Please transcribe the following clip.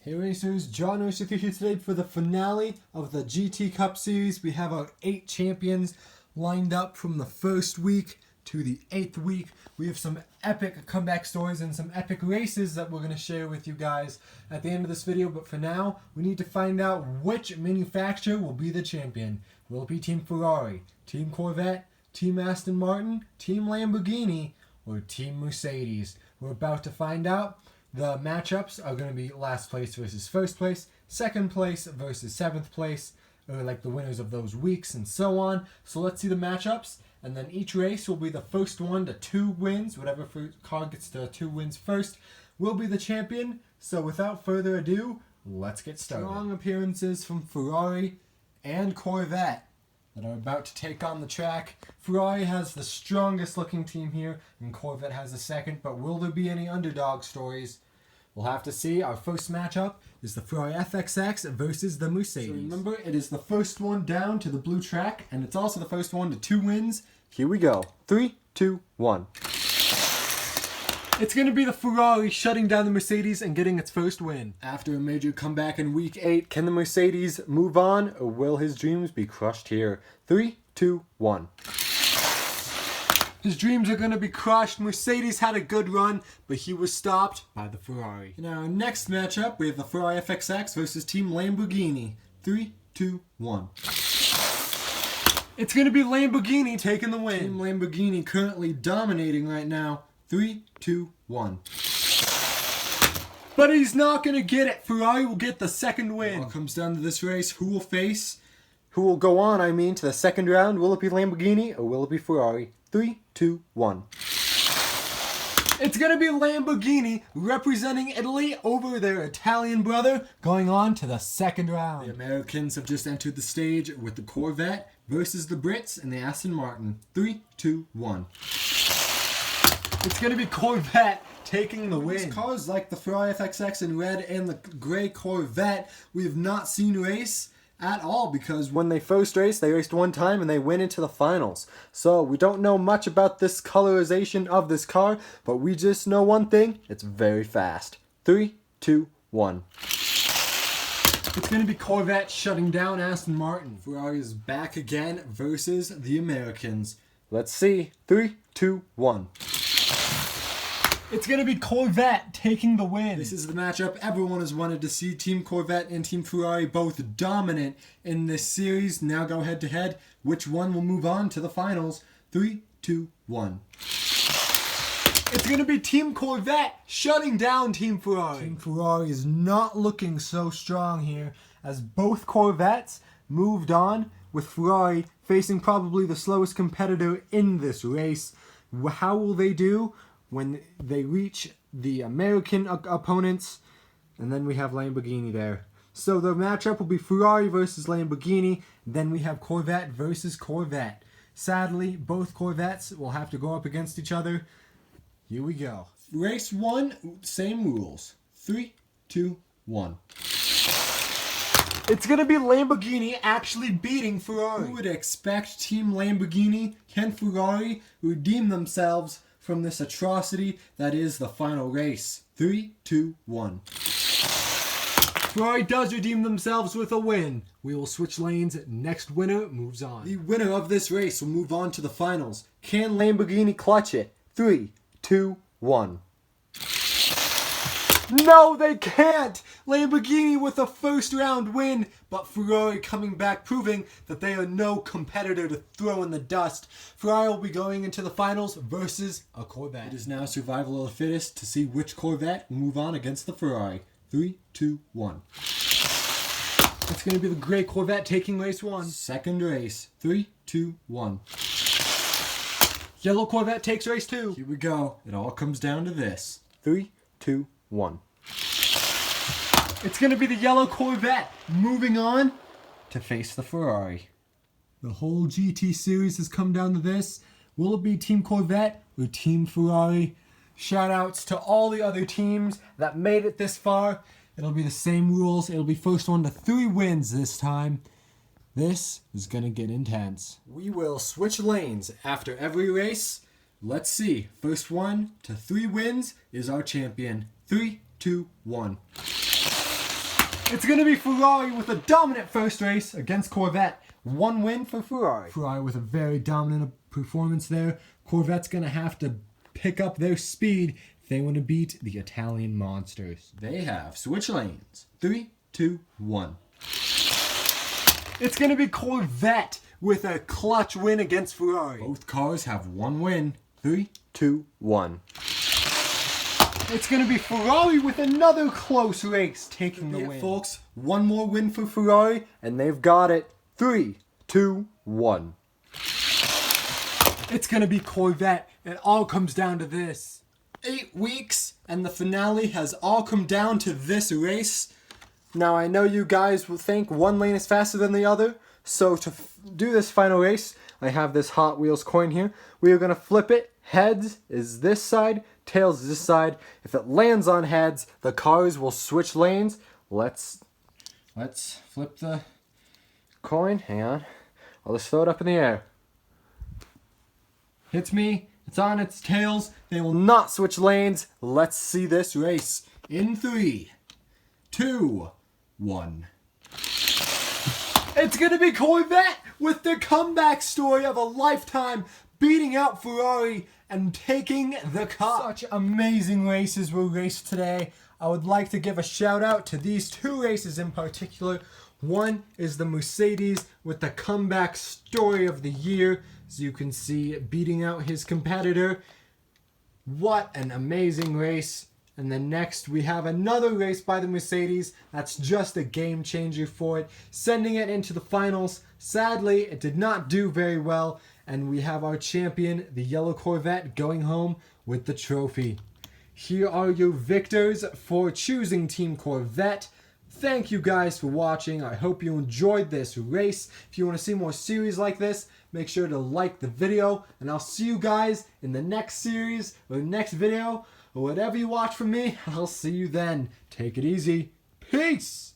Hey racers, JonRacer3 here today for the finale of the GT Cup Series. We have our 8 champions lined up from the first week to the 8th week. We have some epic comeback stories and some epic races that we're going to share with you guys at the end of this video. But for now, we need to find out which manufacturer will be the champion. Will it be Team Ferrari, Team Corvette, Team Aston Martin, Team Lamborghini, or Team Mercedes? We're about to find out. The matchups are going to be last place versus first place, second place versus 7th place, or like the winners of those weeks and so on. So let's see the matchups, and then each race will be the first one to 2 wins. Whatever car gets to 2 wins first will be the champion. So without further ado, let's get started. Strong appearances from Ferrari and Corvette that are about to take on the track. Ferrari has the strongest looking team here, and Corvette has the second, but will there be any underdog stories? We'll have to see. Our first matchup is the Ferrari FXX versus the Mercedes. So remember, it is the first one down to the blue track, and it's also the first one to 2 wins. Here we go. 3, 2, 1. It's going to be the Ferrari shutting down the Mercedes and getting its first win. After a major comeback in week 8, can the Mercedes move on, or will his dreams be crushed here? 3, 2, 1. His dreams are going to be crushed. Mercedes had a good run, but he was stopped by the Ferrari. In our next matchup, we have the Ferrari FXX versus Team Lamborghini. 3, 2, 1. It's going to be Lamborghini taking the win. Team Lamborghini currently dominating right now. 3, 2, 1. But he's not going to get it. Ferrari will get the second win. It all comes down to this race. Who will face? Who will go on, to the second round? Will it be Lamborghini or will it be Ferrari? 3, 2, 1. It's going to be Lamborghini representing Italy over their Italian brother, going on to the second round. The Americans have just entered the stage with the Corvette versus the Brits and the Aston Martin. 3, 2, 1. It's going to be Corvette taking the win. These cars like the Ferrari FXX in red and the gray Corvette, we have not seen race at all, because when they first raced, they raced one time and they went into the finals. So we don't know much about this colorization of this car, but we just know one thing: it's very fast. 3, 2, 1. It's going to be Corvette shutting down Aston Martin. Ferrari is back again versus the Americans. Let's see. 3, 2, 1. It's going to be Corvette taking the win. This is the matchup everyone has wanted to see. Team Corvette and Team Ferrari both dominant in this series. Now go head to head. Which one will move on to the finals? 3, 2, 1. It's going to be Team Corvette shutting down Team Ferrari. Team Ferrari is not looking so strong here, as both Corvettes moved on, with Ferrari facing probably the slowest competitor in this race. How will they do when they reach the American opponents? And then we have Lamborghini there. So the matchup will be Ferrari versus Lamborghini. Then we have Corvette versus Corvette. Sadly, both Corvettes will have to go up against each other. Here we go. Race 1, same rules. 3, 2, 1. It's going to be Lamborghini actually beating Ferrari. Who would expect Team Lamborghini? Can Ferrari redeem themselves from this atrocity that is the final race? 3, 2, 1. Ferrari does redeem themselves with a win. We will switch lanes. Next winner moves on. The winner of this race will move on to the finals. Can Lamborghini clutch it? 3, 2, 1. No, they can't! Lamborghini with a first round win, but Ferrari coming back, proving that they are no competitor to throw in the dust. Ferrari will be going into the finals versus a Corvette. It is now survival of the fittest to see which Corvette will move on against the Ferrari. 3, 2, 1. It's going to be the gray Corvette taking race 1. Second race. 3, 2, 1. Yellow Corvette takes race 2. Here we go. It all comes down to this. 3, 2, 1. It's going to be the yellow Corvette moving on to face the Ferrari. The whole GT series has come down to this. Will it be Team Corvette or Team Ferrari? Shout outs to all the other teams that made it this far. It'll be the same rules. It'll be first one to 3 wins this time. This is going to get intense. We will switch lanes after every race. Let's see. First one to 3 wins is our champion. 3, 2, 1. It's going to be Ferrari with a dominant first race against Corvette. 1 win for Ferrari. Ferrari with a very dominant performance there. Corvette's going to have to pick up their speed if they want to beat the Italian monsters. They have switch lanes. 3, 2, 1. It's going to be Corvette with a clutch win against Ferrari. Both cars have 1 win. 3, 2, 1. It's going to be Ferrari with another close race taking the win. Folks, 1 more win for Ferrari, and they've got it. 3, 2, 1. It's going to be Corvette. It all comes down to this. 8 weeks, and the finale has all come down to this race. Now, I know you guys will think one lane is faster than the other, so to do this final race, I have this Hot Wheels coin here. We are going to flip it. Heads is this side, tails is this side. If it lands on heads, the cars will switch lanes. Let's flip the coin. Hang on. I'll just throw it up in the air. Hits me. It's on its tails. They will not switch lanes. Let's see this race in 3, 2, 1. It's going to be Corvette with the comeback story of a lifetime, beating out Ferrari and taking the cup. Such amazing races were raced today. I would like to give a shout out to these 2 races in particular. One is the Mercedes with the comeback story of the year. As you can see, beating out his competitor. What an amazing race. And then next we have another race by the Mercedes that's just a game changer for it, sending it into the finals. Sadly, it did not do very well, and we have our champion, the yellow Corvette, going home with the trophy. Here are your victors for choosing Team Corvette. Thank you guys for watching. I hope you enjoyed this race. If you want to see more series like this, make sure to like the video, and I'll see you guys in the next series or next video. Or whatever you watch from me, I'll see you then. Take it easy. Peace!